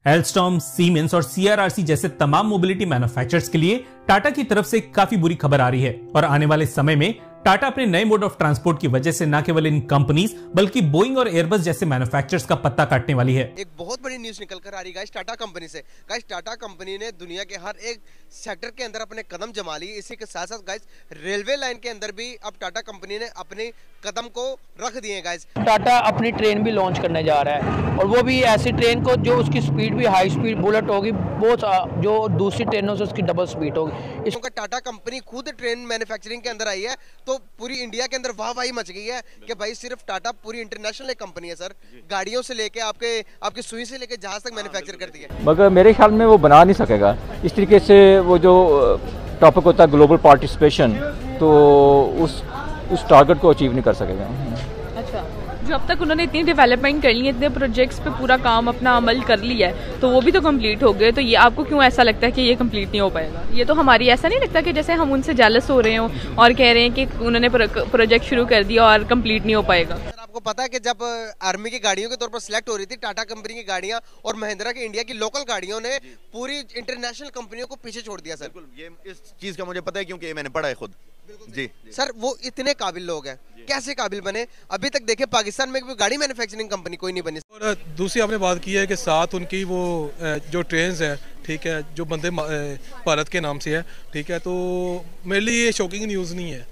Alstom, siemens और CRRC जैसे तमाम मोबिलिटी मैन्युफैक्चरर्स के लिए टाटा की तरफ से काफी बुरी खबर आ रही है और आने वाले समय में टाटा अपने नए मोड ऑफ ट्रांसपोर्ट की वजह से न केवल इन कंपनीज बल्कि बोइंग और एयरबस जैसे मैन्युफैक्चरर्स का पत्ता काटने वाली है। एक बहुत बड़ी न्यूज निकल कर आ रही है टाटा कंपनी से। गाइस, टाटा कंपनी ने दुनिया के हर एक सेक्टर के अंदर अपने कदम जमा लिए। इसी के साथ साथ गाइस रेलवे लाइन के अंदर भी अब टाटा कंपनी ने अपने कदम को रख दिए। गाइस, टाटा अपनी ट्रेन भी लॉन्च करने जा रहा है और वो भी ऐसी ट्रेन को जो उसकी स्पीड भी हाई स्पीड बुलेट होगी, बहुत जो दूसरी ट्रेनों से उसकी डबल स्पीड होगी। इसका टाटा कंपनी खुद ट्रेन मैन्युफैक्चरिंग के अंदर आई है तो पूरी इंडिया के अंदर वाहवाही मच गई है कि भाई सिर्फ टाटा पूरी इंटरनेशनल एक कंपनी है सर। गाड़ियों से लेके आपके सुई से लेके जहाज तक मैन्युफैक्चर करती है। मगर मेरे ख्याल में वो बना नहीं सकेगा इस तरीके से। वो जो टॉपिक होता है ग्लोबल पार्टिसिपेशन, तो उस टारगेट को अचीव नहीं कर सकेगा। अच्छा, जो अब तक उन्होंने इतनी डेवलपमेंट कर ली है, इतने प्रोजेक्ट्स पे पूरा काम अपना अमल कर लिया है, तो वो भी तो कंप्लीट हो गए, तो ये आपको क्यों ऐसा लगता है कि ये कंप्लीट नहीं हो पाएगा? ये तो हमारी ऐसा नहीं लगता कि जैसे हम उनसे जेलस हो रहे हों और कह रहे हैं कि उन्होंने प्रोजेक्ट शुरू कर दिया और कंप्लीट नहीं हो पाएगा। आपको पता है कि जब आर्मी की गाड़ियों के तौर पर सिलेक्ट हो रही थी टाटा कंपनी की गाड़ियां और महिंद्रा की इंडिया की लोकल गाड़ियों ने पूरी इंटरनेशनल कंपनियों को पीछे छोड़ दिया सर। ये इस चीज का मुझे पता है क्योंकि मैंने पढ़ा है खुद। जी सर, वो इतने काबिल लोग हैं, कैसे काबिल बने? अभी तक देखे पाकिस्तान में कोई गाड़ी मैन्युफैक्चरिंग कंपनी कोई नहीं बनी। और दूसरी आपने बात की है कि साथ उनकी वो जो ट्रेन्स है, ठीक है, जो वंदे भारत के नाम से है, ठीक है, तो मेरे लिए ये शॉकिंग न्यूज़ नहीं है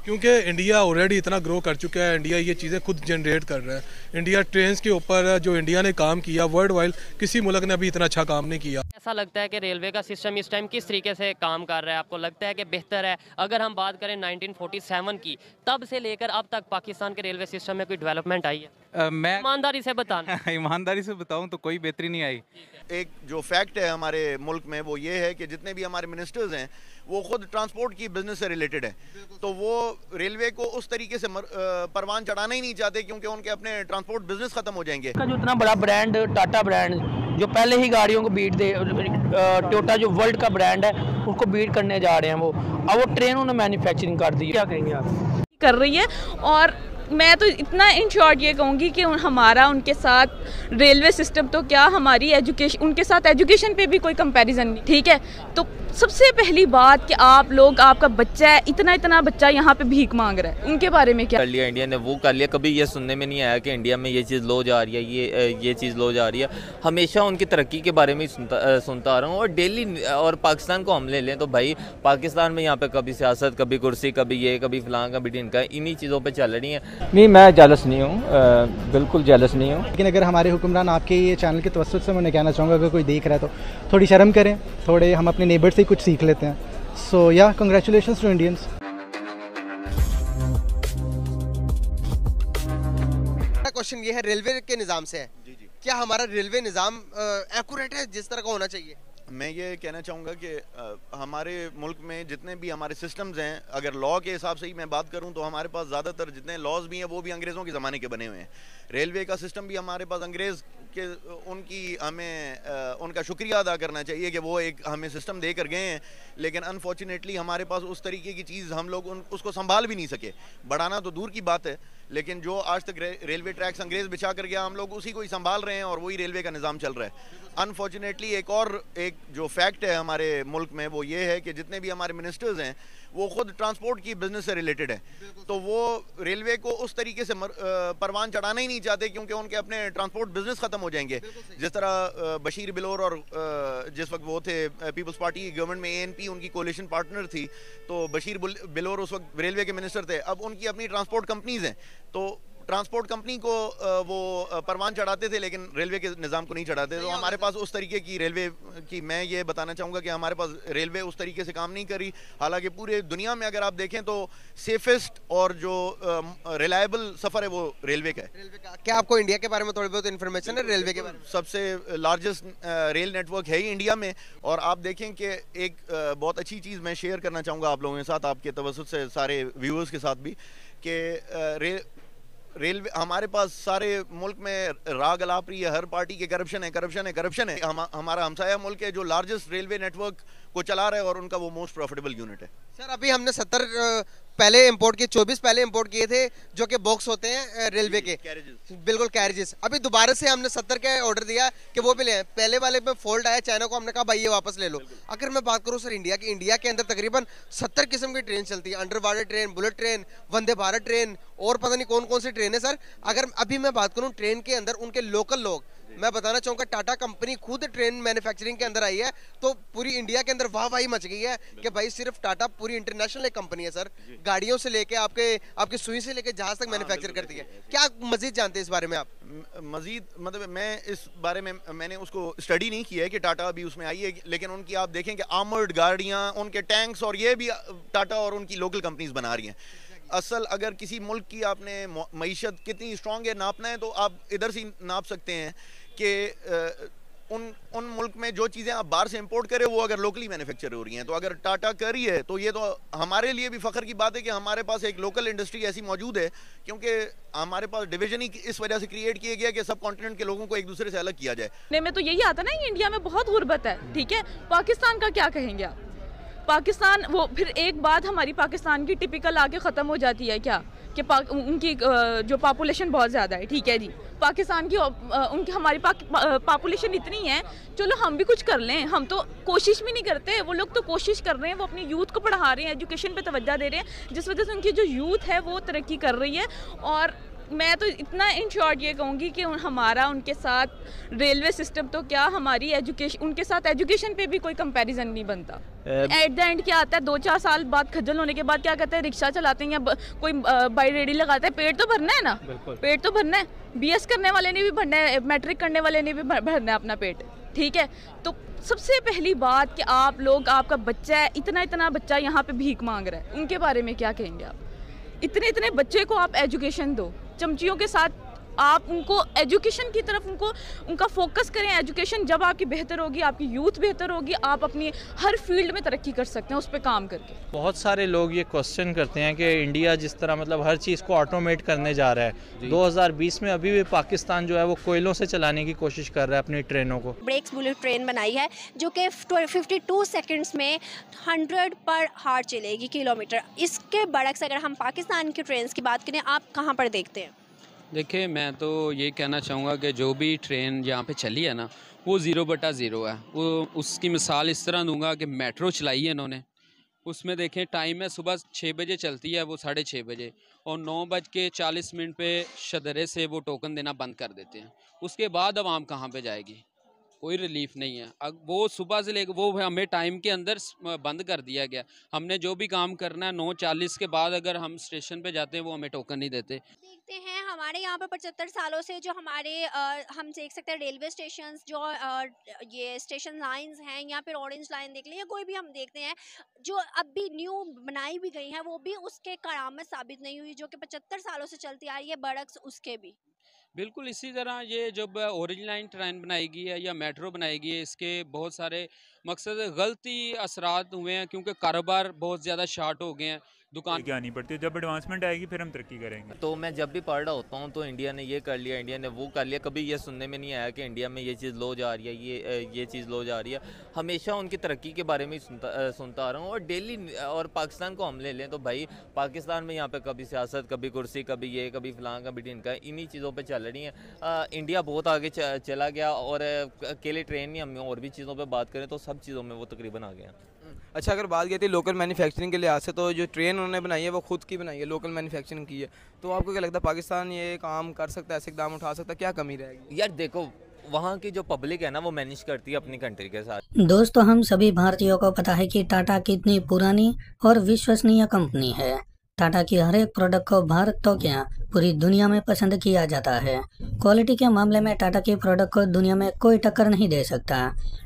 क्योंकि इंडिया ऑलरेडी इतना ग्रो कर चुका है। इंडिया ये चीज़ें खुद जनरेट कर रहा है। इंडिया ट्रेन्स के ऊपर जो इंडिया ने काम किया, वर्ल्ड वाइड किसी मुल्क ने अभी इतना अच्छा काम नहीं किया। ऐसा लगता है कि रेलवे का सिस्टम इस टाइम किस तरीके से काम कर रहा है? आपको लगता है कि बेहतर है? अगर हम बात करें 1947 की, तब से लेकर अब तक पाकिस्तान के रेलवे सिस्टम में कोई डेवलपमेंट आई है? मैं ईमानदारी से बताना ईमानदारी से बताऊं तो कोई बेहतरी नहीं आई। एक जो फैक्ट है हमारे मुल्क में वो ये है कि जितने भी हमारे मिनिस्टर्स हैं वो खुद ट्रांसपोर्ट की बिजनेस से रिलेटेड है, तो वो रेलवे को उस तरीके से परवान चढ़ाना ही नहीं चाहते क्योंकि उनके अपने ट्रांसपोर्ट बिजनेस खत्म हो जाएंगे। जो इतना बड़ा ब्रांड टाटा ब्रांड जो पहले ही गाड़ियों को बीट दे, टोयोटा जो वर्ल्ड का ब्रांड है उनको बीट करने जा रहे हैं वो, अब वो ट्रेन उन्होंने मैन्युफैक्चरिंग कर दी। क्या कहेंगे आप? कर रही है, और मैं तो इतना इन शॉर्ट ये कहूँगी कि हमारा उनके साथ रेलवे सिस्टम तो क्या, हमारी एजुकेशन, उनके साथ एजुकेशन पे भी कोई कंपैरिजन नहीं। ठीक है, तो सबसे पहली बात कि आप लोग, आपका बच्चा है, इतना बच्चा यहाँ पे भीख मांग रहा है, उनके बारे में क्या कर लिया इंडिया ने? वो कर लिया। कभी ये सुनने में नहीं आया कि इंडिया में ये चीज़ लो जा रही है, ये चीज़ लो जा रही है। हमेशा उनकी तरक्की के बारे में सुनता आ रहा हूँ। और डेली, और पाकिस्तान को हम ले लें तो भाई पाकिस्तान में यहाँ पे कभी सियासत, कभी कुर्सी, कभी ये, कभी फलां, कभी ढिनका, इन्हीं चीज़ों पर चल रही हैं। नहीं, मैं जेलस नहीं हूँ, बिल्कुल जेलस नहीं हूँ। लेकिन अगर हमारे हुक्मरान आपके ये चैनल के तवज्जुह से मैं कहना चाहूँगा, अगर कोई देख रहा है तो थोड़ी शर्म करें, थोड़े हम अपने नेबर से कुछ सीख लेते हैं। सो या कंग्रेचुलेशंस टू इंडियंस। क्वेश्चन ये है, रेलवे के निज़ाम से है। क्या हमारा रेलवे निज़ाम एक्यूरेट है जिस तरह का होना चाहिए? मैं ये कहना चाहूँगा कि हमारे मुल्क में जितने भी हमारे सिस्टम्स हैं, अगर लॉ के हिसाब से ही मैं बात करूँ तो हमारे पास ज़्यादातर जितने लॉज भी हैं वो भी अंग्रेज़ों के ज़माने के बने हुए हैं। रेलवे का सिस्टम भी हमारे पास अंग्रेज़ के, उनका शुक्रिया अदा करना चाहिए कि वो एक हमें सिस्टम दे कर गए हैं, लेकिन अनफॉर्चुनेटली हमारे पास उस तरीके की चीज़ हम लोग उसको संभाल भी नहीं सके। बढ़ाना तो दूर की बात है, लेकिन जो आज तक रेलवे ट्रैक्स अंग्रेज़ बिछा कर गया, हम लोग उसी को ही संभाल रहे हैं और वही रेलवे का निज़ाम चल रहा है। अनफॉर्चुनेटली एक जो फैक्ट है हमारे मुल्क में वो ये है कि जितने भी हमारे मिनिस्टर्स हैं वो खुद ट्रांसपोर्ट की बिजनेस से रिलेटेड है, तो वो रेलवे को उस तरीके से परवान चढ़ाना ही नहीं चाहते क्योंकि उनके अपने ट्रांसपोर्ट बिजनेस खत्म हो जाएंगे। जिस तरह बशीर बिलोर और जिस वक्त वो थे पीपल्स पार्टी की गवर्नमेंट में, ANP उनकी कोलिशन पार्टनर थी, तो बशीर बिलोर उस वक्त रेलवे के मिनिस्टर थे। अब उनकी अपनी ट्रांसपोर्ट कंपनीज हैं, तो ट्रांसपोर्ट कंपनी को वो परवान चढ़ाते थे लेकिन रेलवे के निज़ाम को नहीं चढ़ाते। तो हमारे पास उस तरीके की रेलवे की, मैं ये बताना चाहूँगा कि हमारे पास रेलवे उस तरीके से काम नहीं करी। हालांकि पूरे दुनिया में अगर आप देखें तो सेफेस्ट और जो रिलायबल सफ़र है वो रेलवे का है। क्या आपको इंडिया के बारे में थोड़ी बहुत इन्फॉर्मेशन है रेलवे के बारे में? सबसे लार्जेस्ट रेल नेटवर्क है ही इंडिया में। और आप देखें कि एक बहुत अच्छी चीज़ मैं शेयर करना चाहूँगा आप लोगों के साथ, आपके तवज्जुह से सारे व्यूअर्स के साथ भी, कि रेलवे हमारे पास सारे मुल्क में राग अलाप रही है, हर पार्टी के करप्शन है। हमारा हमसाया मुल्क है जो लार्जेस्ट रेलवे नेटवर्क को चला रहा है और उनका वो मोस्ट प्रॉफिटेबल यूनिट है। सर, अभी हमने 70 पहले इंपोर्ट किए 24 पहले इंपोर्ट किए थे जो कि बॉक्स होते हैं रेलवे के, बिल्कुल कैरेजेस। अभी दोबारा से हमने 70 का ऑर्डर दिया कि वो भी ले। पहले वाले में फॉल्ट आया चाइना को, हमने कहा भाई ये वापस ले लो। अगर मैं बात करूँ सर इंडिया के अंदर तकरीबन 70 किस्म की ट्रेन चलती है, under water train, bullet train, Vande Bharat train और पता नहीं कौन कौन सी ट्रेन है सर। अगर अभी मैं बात करूँ ट्रेन के अंदर उनके लोकल लोग, मैं बताना चाहूंगा टाटा कंपनी खुद ट्रेन मैन्युफैक्चरिंग के अंदर आई है, तो पूरी इंडिया के अंदर वाहवाही मच गई है कि भाई सिर्फ टाटा पूरी इंटरनेशनल एक कंपनी है सर। गाड़ियों से लेके आपके सुई से लेके जहाज तक मैन्युफैक्चर करती है। क्या मजीद जानते हैं इस बारे में आप? मजीद मतलब मैं इस बारे में मैंने उसको स्टडी नहीं किया है कि टाटा अभी उसमें आई है, लेकिन उनकी आप देखें कि आर्मर्ड गाड़ियाँ, उनके टैंक्स और ये भी टाटा और उनकी लोकल कंपनीज बना रही हैं। असल अगर किसी मुल्क की आपने मईशत कितनी स्ट्रॉन्ग है नापना है तो आप इधर से नाप सकते हैं कि उन मुल्क में जो चीज़ें आप बाहर से इंपोर्ट करें वो अगर लोकली मैन्युफैक्चर हो रही हैं, तो अगर टाटा कर रही है तो ये तो हमारे लिए भी फ़ख्र की बात है कि हमारे पास एक लोकल इंडस्ट्री ऐसी मौजूद है, क्योंकि हमारे पास डिवीजन ही इस वजह से क्रिएट किया गया कि सब कॉन्टिनेंट के लोगों को एक दूसरे से अलग किया जाए। में तो यही आता ना, इंडिया में बहुत गुर्बत है, ठीक है। पाकिस्तान का क्या कहेंगे आप? पाकिस्तान वो फिर एक बात हमारी पाकिस्तान की टिपिकल आके ख़त्म हो जाती है क्या कि उनकी जो पॉपुलेशन बहुत ज़्यादा है, ठीक है जी। पाकिस्तान की उनकी हमारी पॉपुलेशन इतनी है, चलो हम भी कुछ कर लें, हम तो कोशिश भी नहीं करते। वो लोग तो कोशिश कर रहे हैं, वो अपनी यूथ को पढ़ा रहे हैं, एजुकेशन पे तवज्जो दे रहे हैं, जिस वजह से उनकी जो यूथ है वो तरक्की कर रही है। और मैं तो इतना इन शॉर्ट ये कहूँगी कि हमारा उनके साथ रेलवे सिस्टम तो क्या, हमारी एजुकेशन, उनके साथ एजुकेशन पे भी कोई कंपैरिजन नहीं बनता। एट द एंड क्या आता है, 2-4 साल बाद खज्जल होने के बाद क्या कहते हैं, रिक्शा चलाते हैं या कोई बाई रेडी लगाता है। पेट तो भरना है ना, पेट तो भरना है। BS करने वाले ने भी भरना है, मैट्रिक करने वाले ने भी भरना है अपना पेट, ठीक है। तो सबसे पहली बात कि आप लोग, आपका बच्चा है, इतना बच्चा यहाँ पे भीख मांग रहा है, उनके बारे में क्या कहेंगे आप? इतने बच्चे को आप एजुकेशन दो, चमचियों के साथ आप उनको एजुकेशन की तरफ उनका फोकस करें। एजुकेशन जब आपकी बेहतर होगी, आपकी यूथ बेहतर होगी, आप अपनी हर फील्ड में तरक्की कर सकते हैं उस पर काम करके। बहुत सारे लोग ये क्वेश्चन करते हैं कि इंडिया जिस तरह मतलब हर चीज़ को ऑटोमेट करने जा रहा है, 2020 में अभी भी पाकिस्तान जो है वो कोयलों से चलाने की कोशिश कर रहा है अपनी ट्रेनों को। ब्रेक्स बुलेट ट्रेन बनाई है जो कि 52 सेकेंड्स में 100 पर हावर चलेगी किलोमीटर। इसके बरक्स अगर हम पाकिस्तान की ट्रेन की बात करें, आप कहाँ पर देखते हैं? देखिए, मैं तो ये कहना चाहूँगा कि जो भी ट्रेन यहाँ पे चली है ना, वो 0/0 है। वो उसकी मिसाल इस तरह दूंगा कि मेट्रो चलाई है इन्होंने, उसमें देखें टाइम है सुबह 6 बजे चलती है वो 6:30 बजे, और 9:40 पे शदरे से वो टोकन देना बंद कर देते हैं। उसके बाद आवाम कहाँ पे जाएगी? कोई रिलीफ नहीं है। अब वो सुबह से लेकर वो हमें टाइम के अंदर बंद कर दिया गया। हमने जो भी काम करना है 9:40 के बाद अगर हम स्टेशन पे जाते हैं वो हमें टोकन नहीं देते। देखते हैं हमारे यहाँ पर 75 सालों से जो हमारे हम देख सकते हैं रेलवे स्टेशन, जो ये स्टेशन लाइंस हैं, यहाँ पर ऑरेंज लाइन देख लें या कोई भी हम देखते हैं जो अब भी न्यू बनाई भी गई हैं, वो भी उसके करामत साबित नहीं हुई, जो कि 75 सालों से चलती आ रही है, बरक्स उसके भी। बिल्कुल इसी तरह ये जब ऑरेंज लाइन ट्रेन बनाई गई है या मेट्रो बनाई गई है, इसके बहुत सारे मकसद गलती असरात हुए हैं, क्योंकि कारोबार बहुत ज़्यादा शार्ट हो गए हैं, दुकान क्या नहीं पड़ती। जब एडवांसमेंट आएगी फिर हम तरक्की करेंगे। तो मैं जब भी पढ़ रहा होता हूँ तो इंडिया ने ये कर लिया, इंडिया ने वो कर लिया, कभी ये सुनने में नहीं आया कि इंडिया में ये चीज़ लो जा रही है, ये चीज़ लो जा रही है। हमेशा उनकी तरक्की के बारे में ही सुनता आ रहा हूँ। और डेली, और पाकिस्तान को हम ले लें तो भाई पाकिस्तान में यहाँ पे कभी सियासत, कभी कुर्सी, कभी ये, कभी फलां, कभी ढिनका, इन्हीं चीज़ों पर चल रही हैं। इंडिया बहुत आगे चला गया, और अकेले ट्रेन नहीं, हम और भी चीज़ों पर बात करें तो सब चीज़ों में वो तकरीबन आ गया। अच्छा, अगर बात की थी लोकल मैन्युफैक्चरिंग के लिहाज से, तो जो ट्रेन उन्होंने बनाई है वो खुद की बनाई है, लोकल मैन्युफैक्चरिंग की है, तो आपको क्या लगता है पाकिस्तान ये काम कर सकता है, ऐसे इकदाम उठा सकता है? क्या कमी रहेगी? यार देखो, वहाँ की जो पब्लिक है ना वो मैनेज करती है अपनी कंट्री के साथ। दोस्तों, हम सभी भारतीयों को पता है कि टाटा कितनी पुरानी और विश्वसनीय कंपनी है। टाटा की हर एक प्रोडक्ट को भारत तो क्या पूरी दुनिया में पसंद किया जाता है। क्वालिटी के मामले में टाटा की प्रोडक्ट को दुनिया में कोई टक्कर नहीं दे सकता।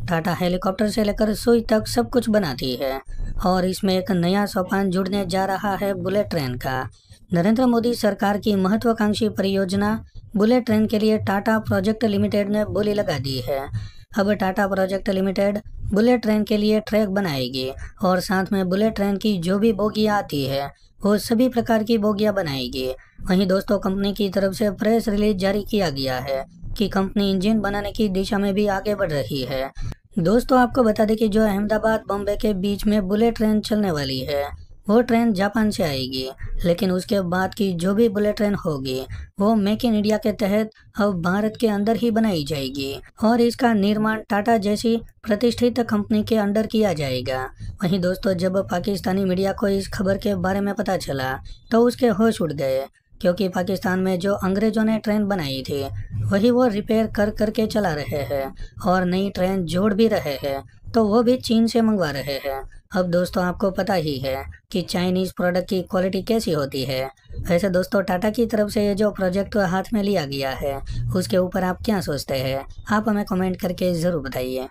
टाटा हेलीकॉप्टर से लेकर सुई तक सब कुछ बनाती है, और इसमें एक नया सोपान जुड़ने जा रहा है बुलेट ट्रेन का। नरेंद्र मोदी सरकार की महत्वाकांक्षी परियोजना बुलेट ट्रेन के लिए टाटा प्रोजेक्ट लिमिटेड ने बोली लगा दी है। अब Tata project limited bullet train के लिए ट्रैक बनाएगी, और साथ में बुलेट ट्रेन की जो भी बोगियां आती है वो सभी प्रकार की बोगियां बनाएगी। वहीं दोस्तों, कंपनी की तरफ से प्रेस रिलीज जारी किया गया है कि कंपनी इंजन बनाने की दिशा में भी आगे बढ़ रही है। दोस्तों, आपको बता दें कि जो अहमदाबाद बॉम्बे के बीच में बुलेट ट्रेन चलने वाली है, वो ट्रेन जापान से आएगी, लेकिन उसके बाद की जो भी बुलेट ट्रेन होगी वो मेक इन इंडिया के तहत अब भारत के अंदर ही बनाई जाएगी और इसका निर्माण टाटा जैसी प्रतिष्ठित कंपनी के अंडर किया जाएगा। वहीं दोस्तों, जब पाकिस्तानी मीडिया को इस खबर के बारे में पता चला तो उसके होश उड़ गए, क्योंकि पाकिस्तान में जो अंग्रेजों ने ट्रेन बनाई थी वही वो रिपेयर कर करके चला रहे हैं और नई ट्रेन जोड़ भी रहे हैं, तो वो भी चीन से मंगवा रहे हैं। अब दोस्तों, आपको पता ही है कि चाइनीज़ प्रोडक्ट की क्वालिटी कैसी होती है। वैसे दोस्तों, टाटा की तरफ से ये जो प्रोजेक्ट हाथ में लिया गया है उसके ऊपर आप क्या सोचते हैं, आप हमें कमेंट करके ज़रूर बताइए।